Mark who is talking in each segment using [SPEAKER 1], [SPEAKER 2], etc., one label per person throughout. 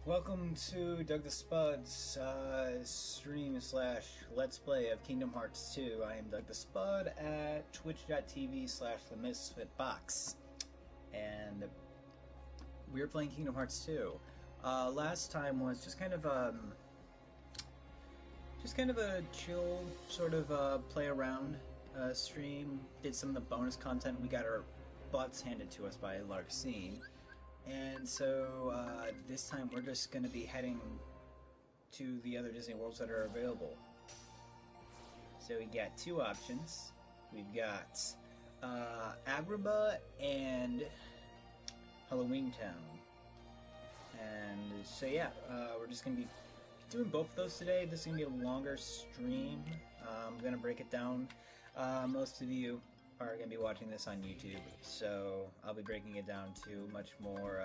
[SPEAKER 1] Welcome to Doug the Spud's stream slash Let's Play of Kingdom Hearts 2. I am Doug the Spud at twitch.tv slash the Misfit Box. And we're playing Kingdom Hearts 2. Last time was just kind of a chill sort of play around stream. Did some of the bonus content. We got our butts handed to us by Larxene. And so this time we're just going to be heading to the other Disney worlds that are available. So we got two options. We've got Agrabah and Halloween Town. And so yeah, we're just going to be doing both of those today. This is going to be a longer stream. I'm going to break it down. Most of you are going to be watching this on YouTube, so I'll be breaking it down to much more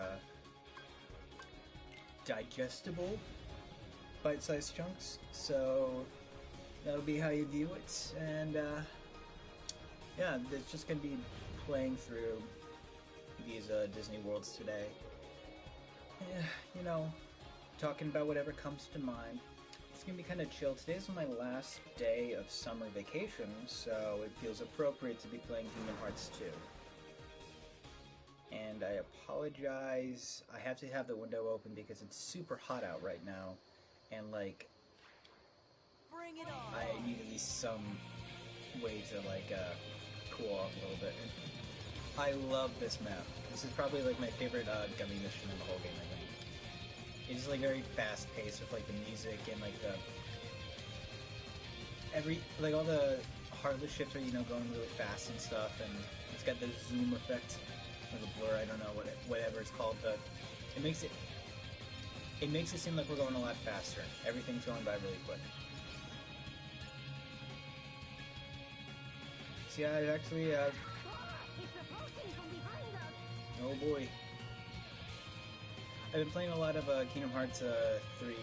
[SPEAKER 1] digestible, bite-sized chunks, so that'll be how you view it, and yeah, it's just going to be playing through these Disney worlds today. Yeah, you know, talking about whatever comes to mind. It's gonna be kind of chill. Today's my last day of summer vacation, so it feels appropriate to be playing Kingdom Hearts 2. And I apologize, I have to have the window open because it's super hot out right now, and like,
[SPEAKER 2] bring it on.
[SPEAKER 1] I need at least some way to like cool off a little bit. I love this map. This is probably like my favorite gummy mission in the whole game, I think. It's like very fast paced with like the music and like all the heartless ships are, you know, going really fast and stuff, and it's got the zoom effect or the blur, I don't know whatever it's called, but it makes it seem like we're going a lot faster. Everything's going by really quick. See, I actually oh boy. I've been playing a lot of Kingdom Hearts 3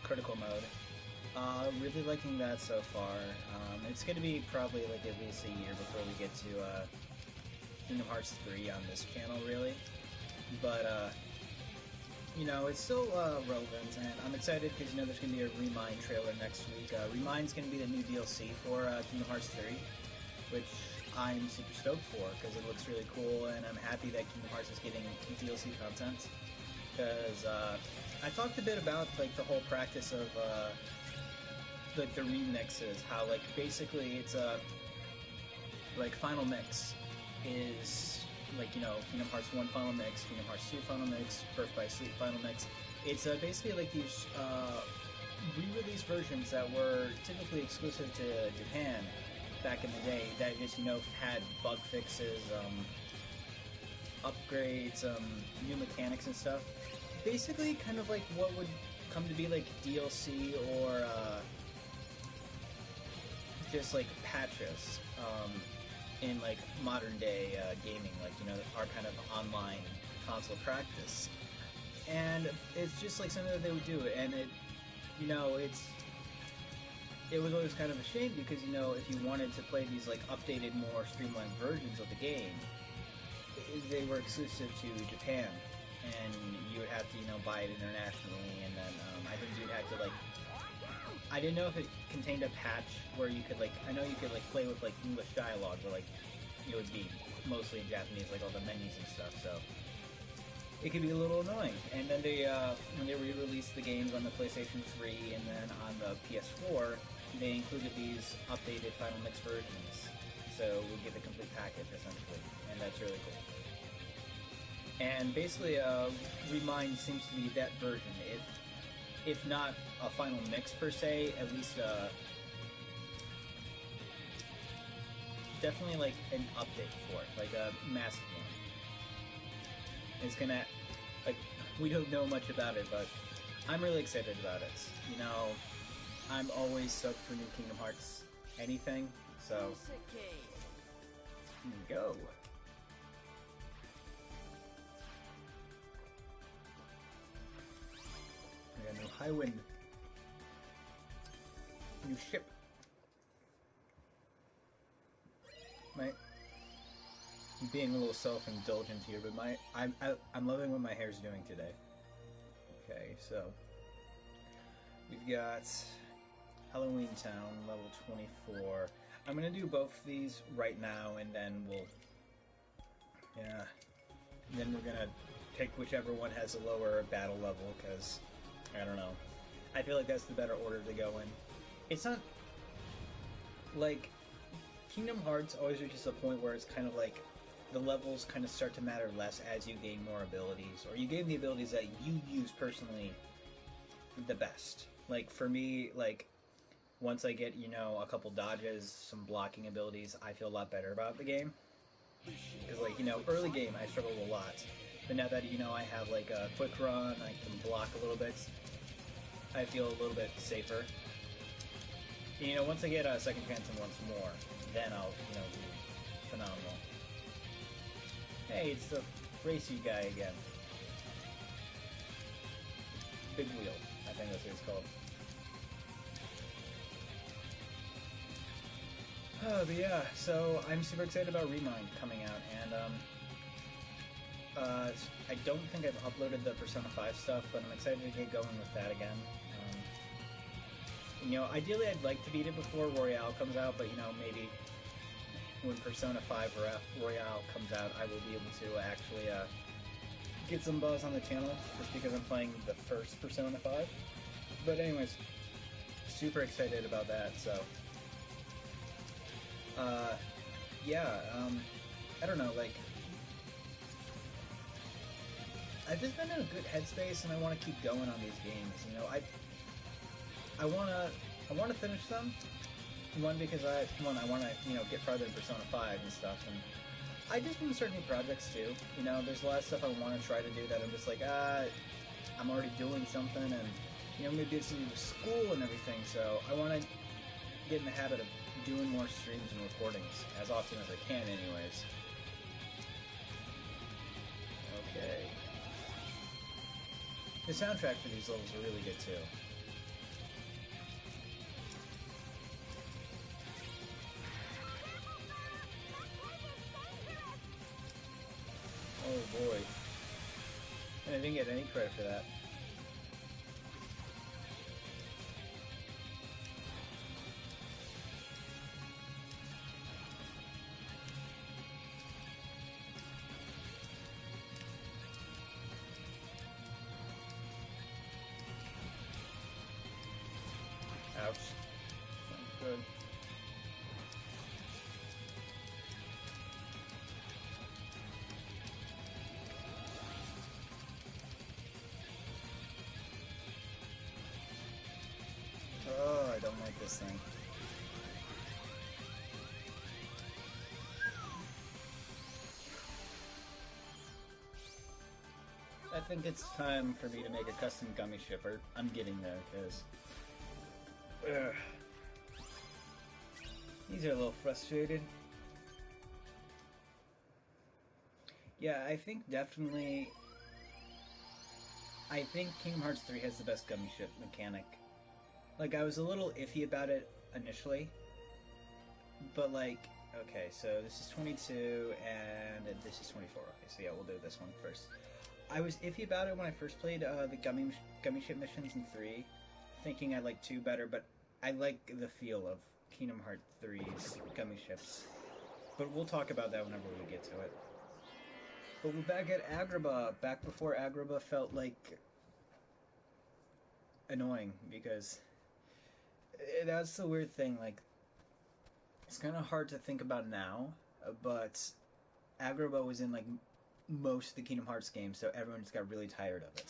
[SPEAKER 1] Critical Mode. Really liking that so far. It's going to be probably like at least a year before we get to Kingdom Hearts 3 on this channel, really. But, you know, it's still relevant, and I'm excited because, you know, there's going to be a Remind trailer next week. Remind's going to be the new DLC for Kingdom Hearts 3, which I'm super stoked for because it looks really cool, and I'm happy that Kingdom Hearts is getting DLC content. Because I talked a bit about like the whole practice of like the remixes, how like basically it's like Final Mix is like, you know, Kingdom Hearts 1 Final Mix, Kingdom Hearts 2 Final Mix, Birth by Sleep Final Mix. It's basically like these re-release versions that were typically exclusive to Japan back in the day that just, you know, had bug fixes, upgrades, new mechanics and stuff. Basically kind of like what would come to be like DLC or just like patches in like modern day gaming, like, you know, our kind of online console practice. And it's just like something that they would do, and it, you know, it was always kind of a shame because, you know, if you wanted to play these like updated, more streamlined versions of the game, they were exclusive to Japan, and you would have to, you know, buy it internationally, and then I think you'd have to like, I didn't know if it contained a patch where you could like, I know you could like play with like English dialogue, but like it would be mostly in Japanese, like all the menus and stuff, so it could be a little annoying. And then they, when they re-released the games on the PlayStation 3 and then on the PS4, they included these updated Final Mix versions. So we'll get the complete package, essentially, and that's really cool. And basically, Remind seems to be that version. If not a Final Mix per se, at least definitely like an update for it, like a massive one. It's gonna, like, we don't know much about it, but I'm really excited about it. You know, I'm always stoked for new Kingdom Hearts anything, so here we go. We got new Highwind. New ship. I'm being a little self-indulgent here, but I'm loving what my hair's doing today. anyway. So we've got Halloween Town, level 24. I'm gonna do both of these right now, and then then we're gonna pick whichever one has a lower battle level, because, I don't know. I feel like that's the better order to go in. It's not, like, Kingdom Hearts always reaches a point where it's kind of like, the levels kind of start to matter less as you gain more abilities, or you gain the abilities that you use personally the best. Like, for me, like, once I get, a couple dodges, some blocking abilities, I feel a lot better about the game. Because, like, early game, I struggled a lot. But now that, I have, like, a quick run, I can block a little bit, I feel a little bit safer. And, once I get a second chance and once more, then I'll, be phenomenal. Hey, it's the racy guy again. Big Wheel, I think that's what it's called. But yeah, so I'm super excited about Remind coming out, and I don't think I've uploaded the Persona 5 stuff, but I'm excited to get going with that again. Ideally I'd like to beat it before Royale comes out, but maybe when Persona 5 Royale comes out, I will be able to actually get some buzz on the channel, just because I'm playing the first Persona 5. But anyways, super excited about that, so... I don't know, like... I've just been in a good headspace, and I want to keep going on these games, I want to finish them. One, because I want to, get farther in Persona 5 and stuff, and I just want to start new projects too. There's a lot of stuff I want to try to do that I'm just like, I'm already doing something, and, maybe it's in school and everything, so I want to get in the habit of doing more streams and recordings as often as I can anyways. Okay. The soundtrack for these levels are really good too. Oh boy. And I didn't get any credit for that. Ouch. Good. Oh, I don't like this thing. I think it's time for me to make a custom gummy shipper. I'm getting there, because... These are a little frustrated. Yeah, I think definitely... I think Kingdom Hearts 3 has the best gummy ship mechanic. Like, I was a little iffy about it initially, but like, okay, so this is 22, and this is 24. Okay, so yeah, we'll do this one first. I was iffy about it when I first played the gummy ship missions in 3, thinking I liked 2 better, but I like the feel of Kingdom Hearts 3's gummy ships. But we'll talk about that whenever we get to it. But we're back at Agrabah, back before Agrabah felt like annoying, because that's the weird thing, like, it's kind of hard to think about now, but Agrabah was in, like, most of the Kingdom Hearts games, so everyone just got really tired of it.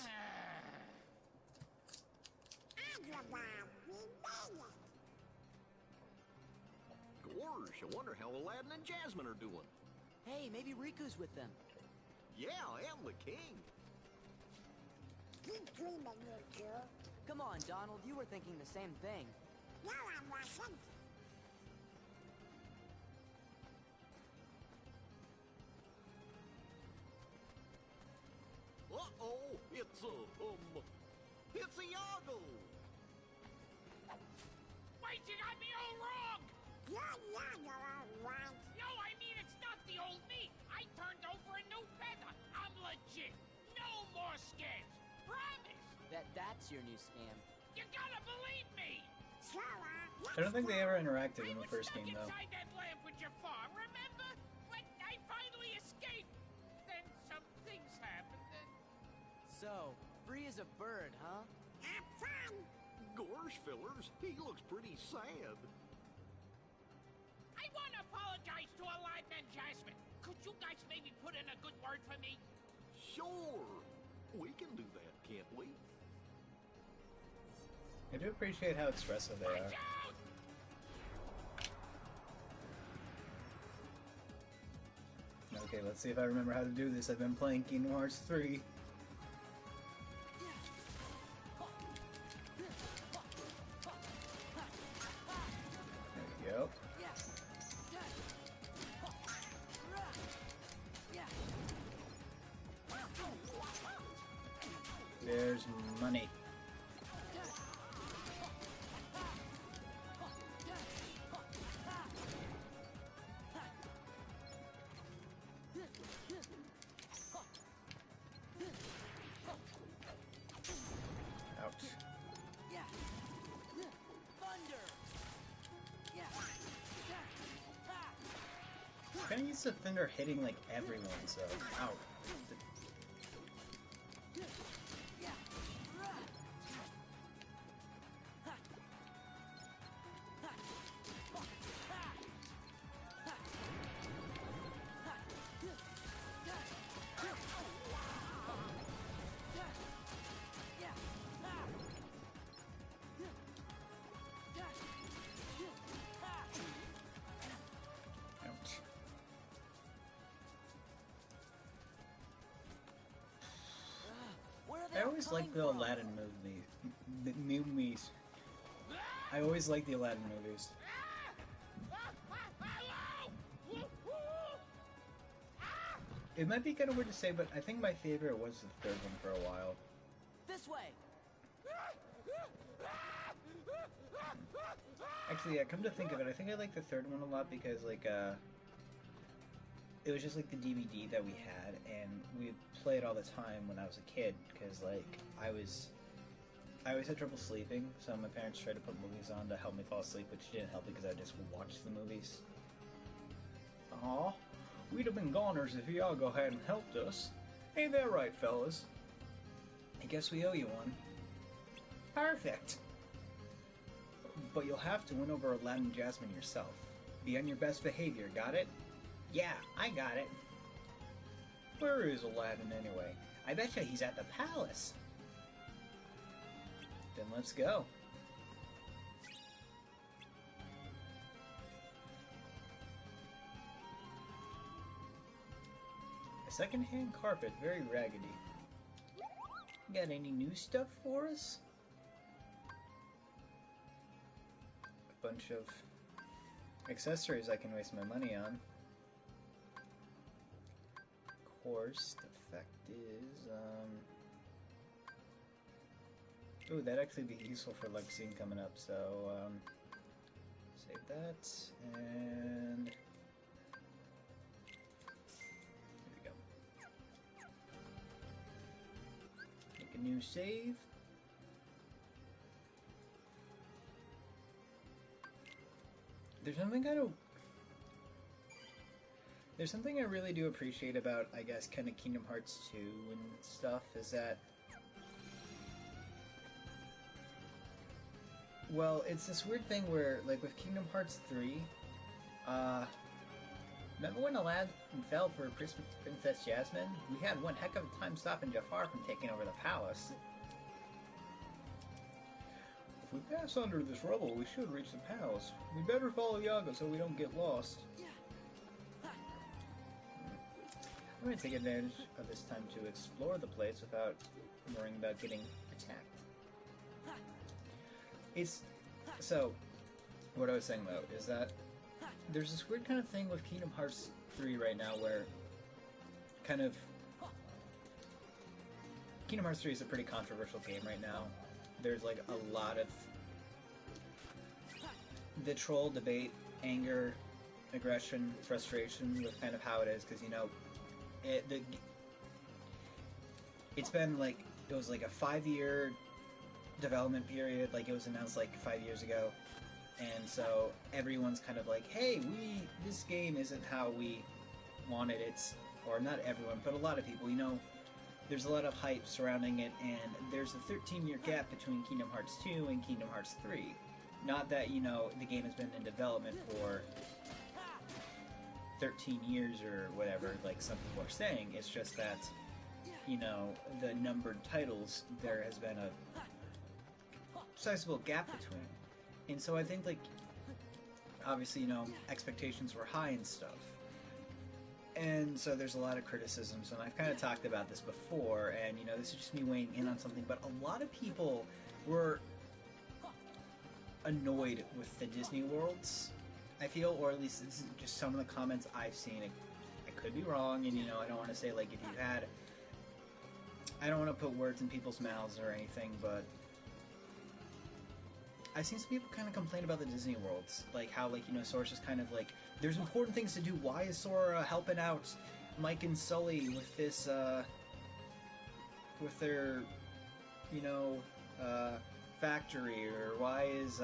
[SPEAKER 3] Gorsh, I wonder how Aladdin and Jasmine are doing.
[SPEAKER 2] Hey, maybe Riku's with them.
[SPEAKER 3] Yeah, and the king.
[SPEAKER 4] Keep dreaming, you two.
[SPEAKER 2] Come on, Donald, you were thinking the same thing.
[SPEAKER 4] No, I wasn't.
[SPEAKER 3] Uh-oh, it's a Yago.
[SPEAKER 5] Wait, you got me all wrong!
[SPEAKER 4] You're all right.
[SPEAKER 5] No, I mean, it's not the old me. I turned over a new feather. I'm legit. No more scares. Promise.
[SPEAKER 2] bet that's your new scam.
[SPEAKER 5] You gotta believe me!
[SPEAKER 4] Slower.
[SPEAKER 1] I don't think they ever interacted in
[SPEAKER 5] I
[SPEAKER 1] the
[SPEAKER 5] was
[SPEAKER 1] first
[SPEAKER 5] stuck
[SPEAKER 1] game, though.
[SPEAKER 5] inside that lamp with Jafar, remember? When I finally escaped, then some things happened and...
[SPEAKER 2] So, free as a bird, huh?
[SPEAKER 4] Have fun.
[SPEAKER 3] Gosh, fellers, he looks pretty sad.
[SPEAKER 5] I want to apologize to Aladdin and Jasmine. Could you guys maybe put in a good word for me?
[SPEAKER 3] Sure. We can do that, can't we?
[SPEAKER 1] I do appreciate how expressive they are.
[SPEAKER 5] Watch out!
[SPEAKER 1] Okay, let's see if I remember how to do this. I've been playing Kingdom Hearts 3. There we go. There's money. Ouch. I'm kinda used to Thunder hitting like everyone, so. Ow. Ouch.
[SPEAKER 2] Where are they
[SPEAKER 1] I
[SPEAKER 2] all
[SPEAKER 1] always
[SPEAKER 2] coming
[SPEAKER 1] liked the
[SPEAKER 2] from?
[SPEAKER 1] Aladdin movies. I always liked the Aladdin movies.
[SPEAKER 5] Hello! Woo, woo! Ah!
[SPEAKER 1] It might be kind of weird to say, but I think my favorite was the third one for a while.
[SPEAKER 2] This way.
[SPEAKER 1] Actually, yeah, come to think of it, I think I like the third one a lot because, like, it was just like the DVD that we had, and we played all the time when I was a kid, because, like, I always had trouble sleeping, so my parents tried to put movies on to help me fall asleep, which didn't help because I just watched the movies. Aw, we'd have been goners if Iago hadn't helped us. Ain't that right, fellas? I guess we owe you one. Perfect! But you'll have to win over Aladdin and Jasmine yourself. Be on your best behavior, got it? Yeah, I got it. Where is Aladdin anyway? I betcha he's at the palace. Then let's go. A second-hand carpet, very raggedy. Got any new stuff for us? A bunch of accessories I can waste my money on. Of course, the fact is, ooh, that'd actually be useful for like scene coming up, so, save that, and there we go. Make a new save. There's something I really do appreciate about, I guess, kind of Kingdom Hearts 2 and stuff, is that, well, it's this weird thing where, like, with Kingdom Hearts 3, remember when Aladdin fell for Princess Jasmine? We had one heck of a time stopping Jafar from taking over the palace. If we pass under this rubble, we should reach the palace. We better follow Iago so we don't get lost. I'm going to take advantage of this time to explore the place without worrying about getting attacked. So, what I was saying though, is that there's this weird kind of thing with Kingdom Hearts 3 right now where kind of Kingdom Hearts 3 is a pretty controversial game right now. There's like a lot of vitriol, debate, anger, aggression, frustration with kind of how it is, because you know, it's been like, it was like a 5-year development period. Like, it was announced like 5 years ago, and so everyone's kind of like, hey, this game isn't how we wanted it. Or not everyone, but a lot of people, there's a lot of hype surrounding it, and there's a 13-year gap between Kingdom Hearts 2 and Kingdom Hearts 3. Not that, the game has been in development for 13 years or whatever, like some people are saying. It's just that, the numbered titles, there has been a sizable gap between. And so I think, like, obviously, expectations were high and stuff. And so there's a lot of criticisms, and I've kind of talked about this before, and, this is just me weighing in on something, but a lot of people were annoyed with the Disney Worlds, I feel, or at least this is just some of the comments I've seen. I could be wrong, and, I don't want to say, like, if you had... I don't want to put words in people's mouths or anything, but I've seen some people kind of complain about the Disney Worlds, like how, like, Sora's just kind of like, there's important things to do. Why is Sora helping out Mike and Sully with this, with their, factory, or why is,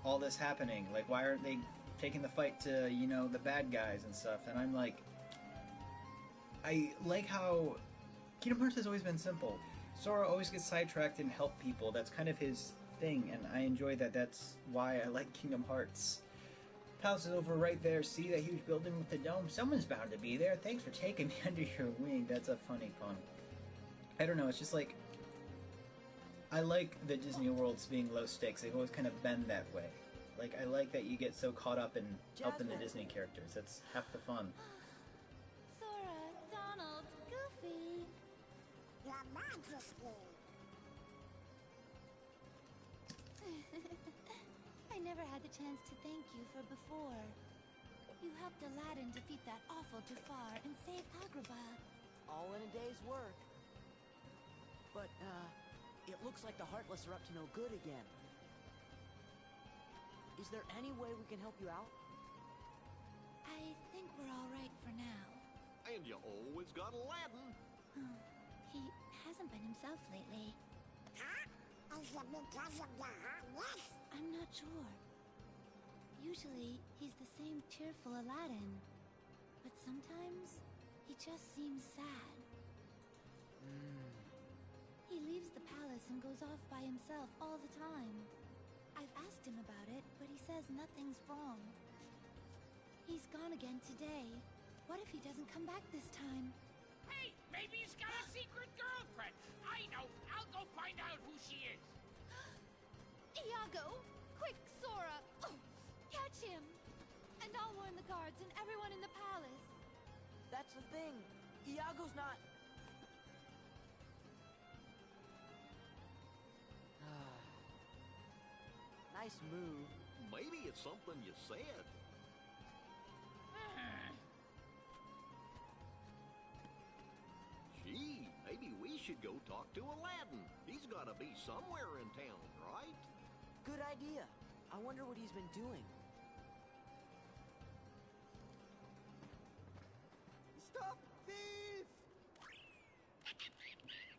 [SPEAKER 1] all this happening? Like, why aren't they taking the fight to, the bad guys and stuff? And I'm like, I like how Kingdom Hearts has always been simple. Sora always gets sidetracked and help people. That's kind of his thing, and I enjoy that. That's why I like Kingdom Hearts. Palace is over right there. See that huge building with the dome? Someone's bound to be there. Thanks for taking me under your wing. That's a funny pun. I don't know, it's just like, I like the Disney Worlds being low stakes. They've always kind of been that way. Like, I like that you get so caught up in helping the Disney characters. That's half the fun.
[SPEAKER 6] Sora, Donald, Goofy.
[SPEAKER 4] Your Majesty.
[SPEAKER 6] I never had the chance to thank you for before. You helped Aladdin defeat that awful Jafar and save Agrabah.
[SPEAKER 2] All in a day's work. But, it looks like the Heartless are up to no good again. Is there any way we can help you out?
[SPEAKER 6] I think we're all right for now.
[SPEAKER 3] And you always got Aladdin.
[SPEAKER 6] He hasn't been himself lately.
[SPEAKER 4] Huh? Is it because of the hotness?
[SPEAKER 6] I'm not sure. Usually, he's the same cheerful Aladdin. But sometimes, he just seems sad. He leaves the palace and goes off by himself all the time. I've asked him about it, but he says nothing's wrong. He's gone again today. What if he doesn't come back this time?
[SPEAKER 5] Hey, maybe he's got a secret girlfriend. I know. I'll go find out who she is.
[SPEAKER 6] Iago! Quick, Sora! Oh, catch him! And I'll warn the guards and everyone in the palace.
[SPEAKER 2] That's the thing. Iago's not... Nice move.
[SPEAKER 3] Maybe it's something you said. Gee, maybe we should go talk to Aladdin. He's got to be somewhere in town, right?
[SPEAKER 2] Good idea. I wonder what he's been doing. Stop thief!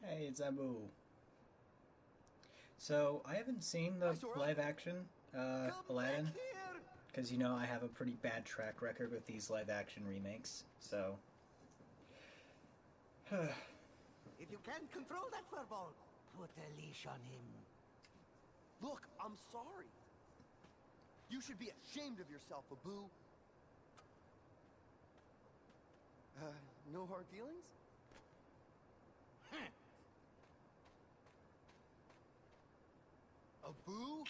[SPEAKER 1] Hey, it's Abu. So, I haven't seen the live action Aladdin, because, I have a pretty bad track record with these live action remakes, so...
[SPEAKER 7] If you can't control that furball, put a leash on him.
[SPEAKER 8] Look, I'm sorry. You should be ashamed of yourself, Abu. No hard feelings? Abu?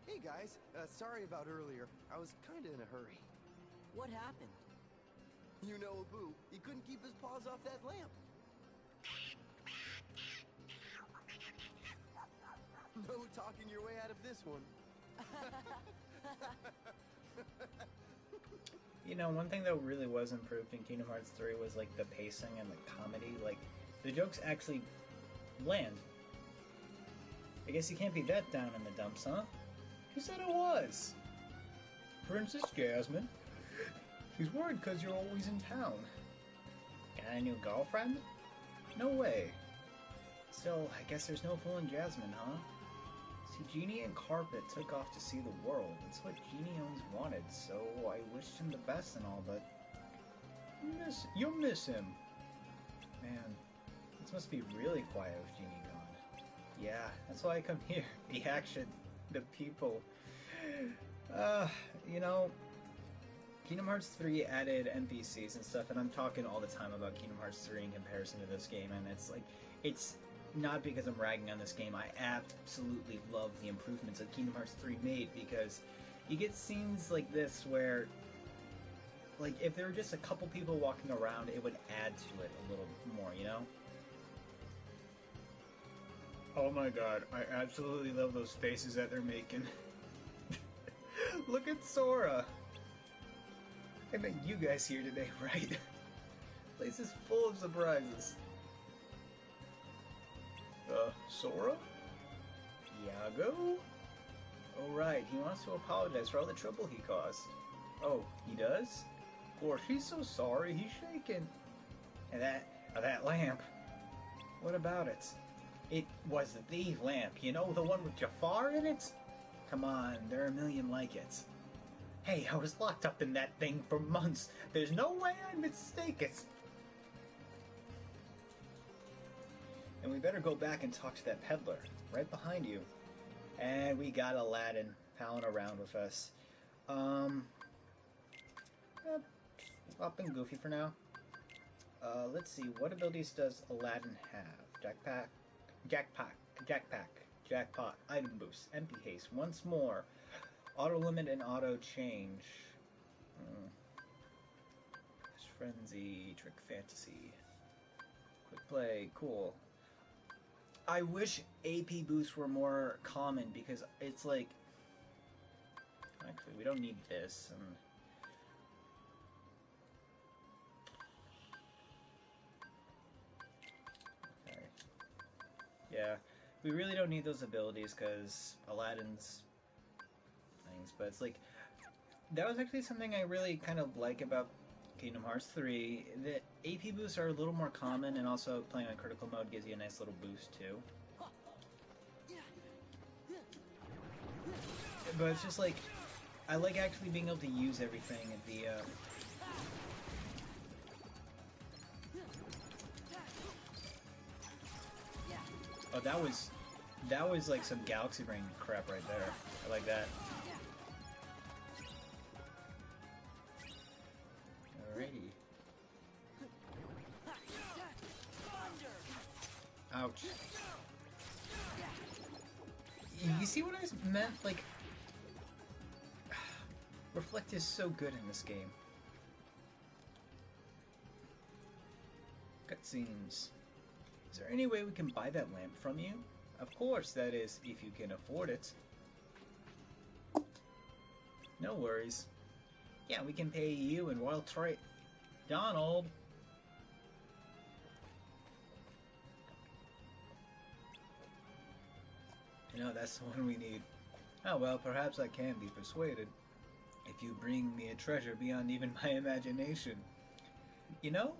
[SPEAKER 8] Hey guys, sorry about earlier. I was kinda in a hurry.
[SPEAKER 2] What happened?
[SPEAKER 8] You know Abu, he couldn't keep his paws off that lamp. No talking your way out of this one.
[SPEAKER 1] One thing that really was improved in Kingdom Hearts 3 was, like, the pacing and the comedy. Like, the jokes actually land. I guess you can't be that down in the dumps, huh? Who said it was? Princess Jasmine. He's worried because you're always in town. Got a new girlfriend? No way. Still, I guess there's no fooling Jasmine, huh? See, Genie and Carpet took off to see the world. It's what Genie always wanted, so I wished him the best and all, but... You'll miss him. Man, this must be really quiet with Genie gone. Yeah, that's why I come here. The action, the people. You know, Kingdom Hearts 3 added NPCs and stuff, and I'm talking all the time about Kingdom Hearts 3 in comparison to this game, and it's like, it's not because I'm ragging on this game. I absolutely love the improvements that Kingdom Hearts 3 made, because you get scenes like this where, like, if there were just a couple people walking around, it would add to it a little more, you know? Oh my god, I absolutely love those faces that they're making. Look at Sora! I met you guys here today, right? Place is full of surprises. Sora? Iago? Oh right, he wants to apologize for all the trouble he caused. Oh, he does? Of course, he's so sorry, he's shaking. And that lamp. What about it? It was the lamp, you know, the one with Jafar in it? Come on, there are a million like it. Hey, I was locked up in that thing for months. There's no way I'd mistake it. And we better go back and talk to that peddler, right behind you. And we got Aladdin palling around with us. Up and Goofy for now. Let's see, what abilities does Aladdin have? Jackpot, item boost, MP haste, once more, auto limit and auto change. Frenzy, trick fantasy, quick play, cool. I wish AP boosts were more common, because it's like, actually we don't need this. Okay. Yeah, we really don't need those abilities because Aladdin's things, but it's like, that was actually something I really kind of like about Kingdom Hearts 3. The AP boosts are a little more common, and also playing on critical mode gives you a nice little boost too. But it's just like, I like actually being able to use everything at the oh, that was like some Galaxy Brain crap right there. I like that. Alrighty. Ouch. You see what I meant? Like, Reflect is so good in this game. Cutscenes. Is there any way we can buy that lamp from you? Of course, that is, if you can afford it. No worries. Yeah, we can pay you in royal trade. Donald! No, that's the one we need. Oh well, perhaps I can be persuaded. If you bring me a treasure beyond even my imagination. You know?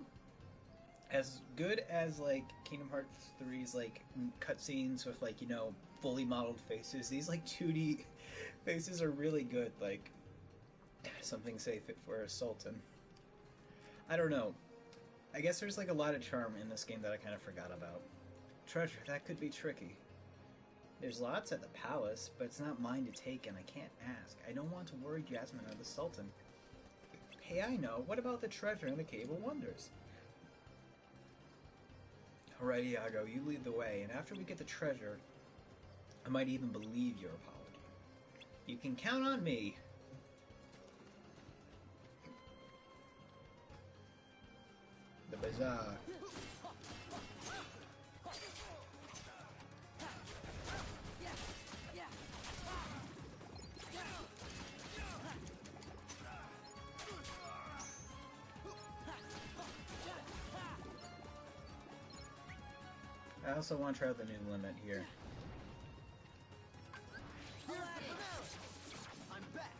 [SPEAKER 1] As good as, like, Kingdom Hearts 3's, like, cutscenes with, like, you know, fully modeled faces, these, like, 2D faces are really good. Like, something say fit for a sultan. I don't know. I guess there's, like, a lot of charm in this game that I kind of forgot about. Treasure, that could be tricky. There's lots at the palace, but it's not mine to take and I can't ask. I don't want to worry Jasmine or the Sultan. Hey, I know. What about the treasure in the Cave of Wonders? Alright, Iago, you lead the way, and after we get the treasure, I might even believe your apology. You can count on me. The bazaar. I also want to try out the new limit here.
[SPEAKER 8] I'm back.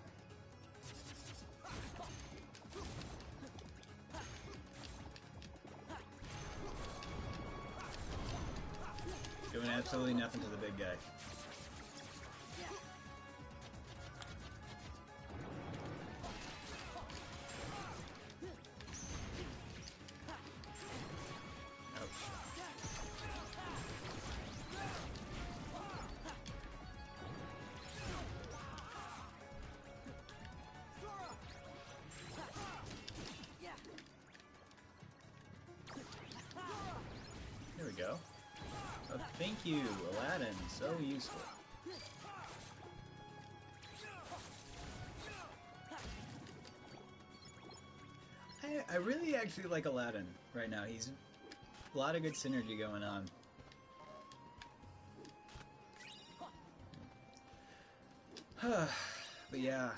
[SPEAKER 1] absolutely nothing to the big guy. There we go. Oh, thank you, Aladdin. So useful. I really actually like Aladdin right now. He's a lot of good synergy going on. But yeah.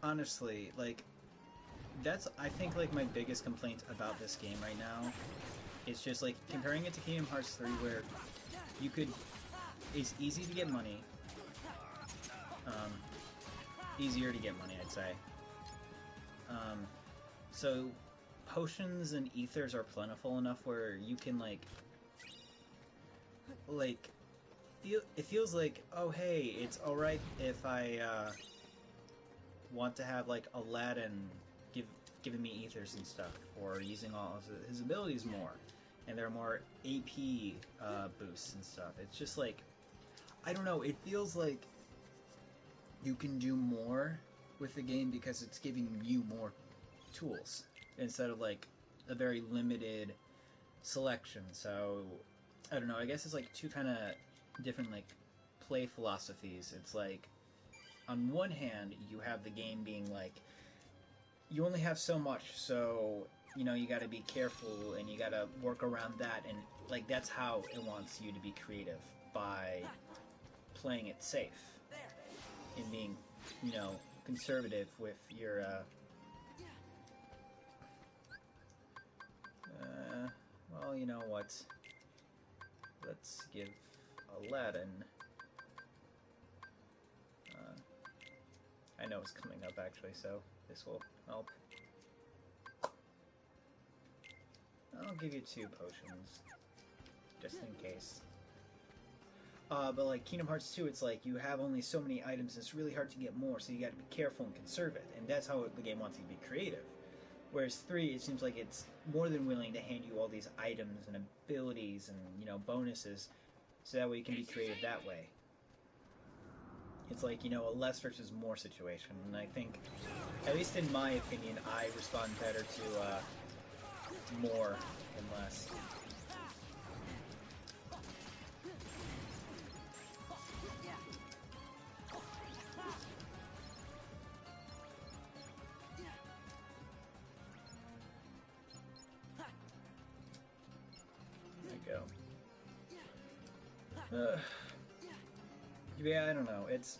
[SPEAKER 1] Honestly, like, that's, I think, like, my biggest complaint about this game right now. It's just, like, comparing it to Kingdom Hearts 3, where you could, it's easy to get money. Easier to get money, I'd say. So, potions and ethers are plentiful enough where you can, like, it feels like, oh, hey, it's alright if I, want to have, like, Aladdin giving me ethers and stuff, or using all of his abilities more, and there are more AP boosts and stuff. It's just like, I don't know, it feels like you can do more with the game because it's giving you more tools instead of like a very limited selection. So I don't know, I guess it's like two kind of different like play philosophies. It's like, on one hand, you have the game being like, you only have so much, so, you know, you gotta be careful and you gotta work around that, and like that's how it wants you to be creative, by playing it safe and being, you know, conservative with your well, you know what, let's give Aladdin, I know it's coming up actually, so this will help. I'll give you 2 potions, just in case. But like Kingdom Hearts 2, it's like you have only so many items, it's really hard to get more, so you gotta be careful and conserve it, and that's how the game wants you to be creative. Whereas 3, it seems like it's more than willing to hand you all these items and abilities and, you know, bonuses, so that way you can be creative that way. It's like, you know, a less versus more situation, and I think, at least in my opinion, I respond better to more than less. There you go. Yeah, I don't know. It's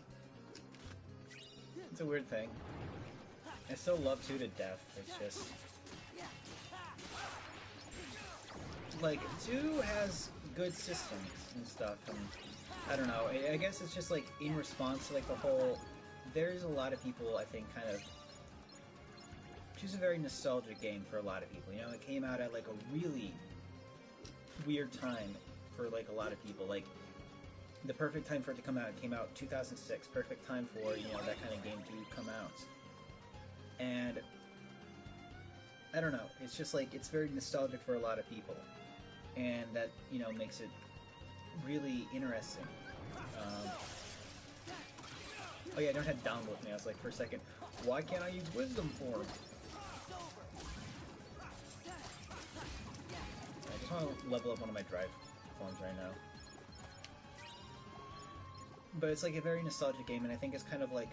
[SPEAKER 1] a weird thing. I still love 2 to death. It's just like 2 has good systems and stuff, and I don't know. I guess it's just like in response to like the whole. There's a lot of people, I think, kind of choose a very nostalgic game for a lot of people. You know, it came out at like a really weird time for like a lot of people. Like, the perfect time for it to come out, it came out 2006. Perfect time for, you know, that kind of game to come out. And I don't know, it's just like, it's very nostalgic for a lot of people. And that, you know, makes it really interesting. Oh yeah, I don't have Donald with me. I was like, for a second, why can't I use Wisdom Form? I just want to level up one of my drive forms right now. But it's like a very nostalgic game, and I think it's kind of like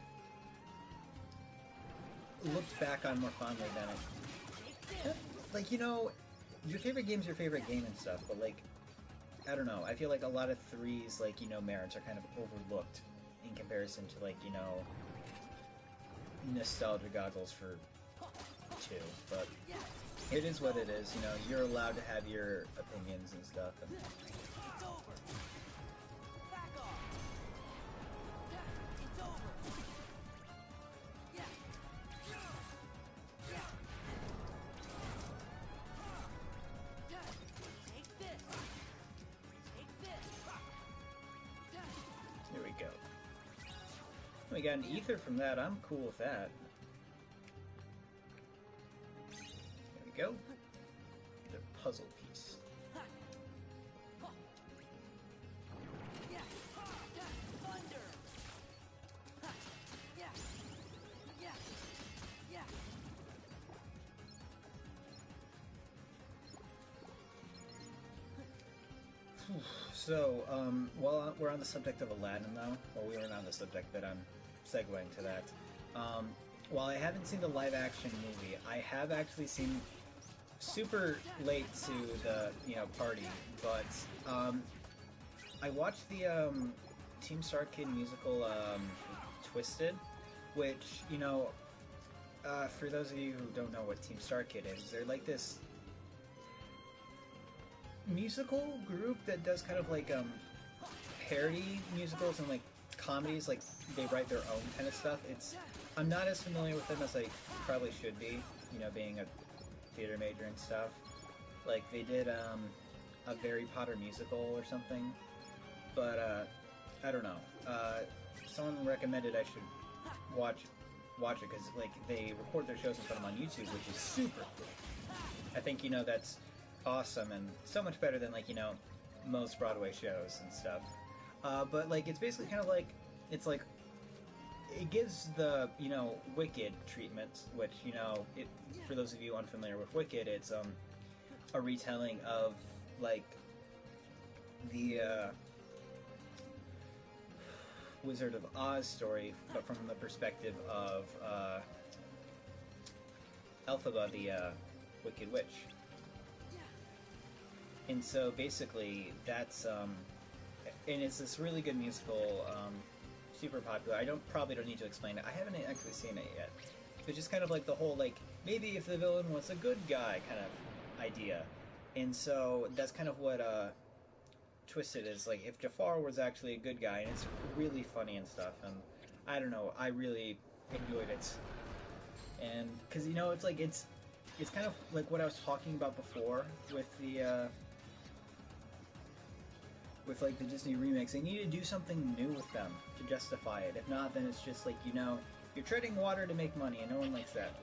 [SPEAKER 1] looked back on more fondly than it. Like, you know, your favorite game's your favorite game and stuff, but like, I don't know, I feel like a lot of 3's, like, you know, merits are kind of overlooked in comparison to, like, you know, nostalgia goggles for 2, but it is what it is, you know, you're allowed to have your opinions and stuff, and We got an ether from that. I'm cool with that. There we go. The puzzle piece. So, while we're on the subject of Aladdin, though, well, we weren't on the subject, but I'm segueing to that. While I haven't seen the live-action movie, I have actually seen super late to the party, but I watched the Team Star Kid musical Twisted, which for those of you who don't know what Team Star Kid is, they're like this musical group that does kind of like parody musicals and like comedies, like they write their own kind of stuff. I'm not as familiar with them as I probably should be, being a theater major and stuff. Like they did a Harry Potter musical or something, but I don't know. Someone recommended I should watch it because like they record their shows and put them on YouTube, which is super cool. I think that's awesome and so much better than like most Broadway shows and stuff. But like it's basically kind of like it gives the Wicked treatment, which for those of you unfamiliar with Wicked, it's a retelling of like the Wizard of Oz story, but from the perspective of Elphaba, the Wicked Witch. And so basically that's and it's this really good musical, super popular. Probably don't need to explain it. I haven't actually seen it yet. It's just kind of like the whole like maybe if the villain was a good guy kind of idea. And so that's kind of what Twisted is like, if Jafar was actually a good guy, and it's really funny and stuff, and I don't know, I really enjoyed it. And because it's like it's kind of like what I was talking about before with the with like the Disney remakes. They need to do something new with them to justify it. If not, then it's just like you're treading water to make money, and no one likes that.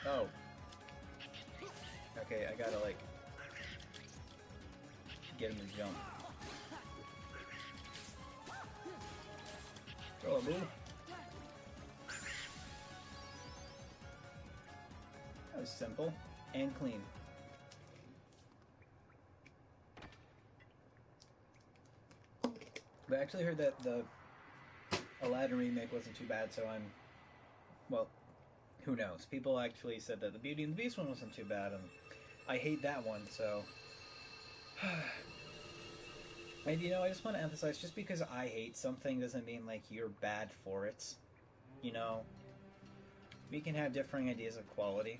[SPEAKER 1] Oh, okay, I gotta like get him to jump. Throw a boo. That was simple and clean. But I actually heard that the Aladdin remake wasn't too bad, so well, who knows? People actually said that the Beauty and the Beast one wasn't too bad, and I hate that one, so... And I just want to emphasize, just because I hate something doesn't mean like you're bad for it. We can have differing ideas of quality.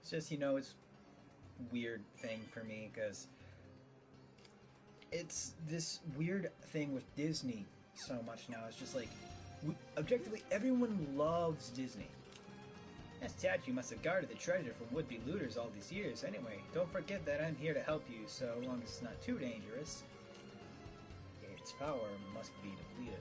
[SPEAKER 1] It's just, it's a weird thing for me, because it's this weird thing with Disney so much now. It's just like, objectively, everyone loves Disney. That statue must have guarded the treasure from would-be looters all these years. Anyway, don't forget that I'm here to help you, so long as it's not too dangerous. Its power must be depleted.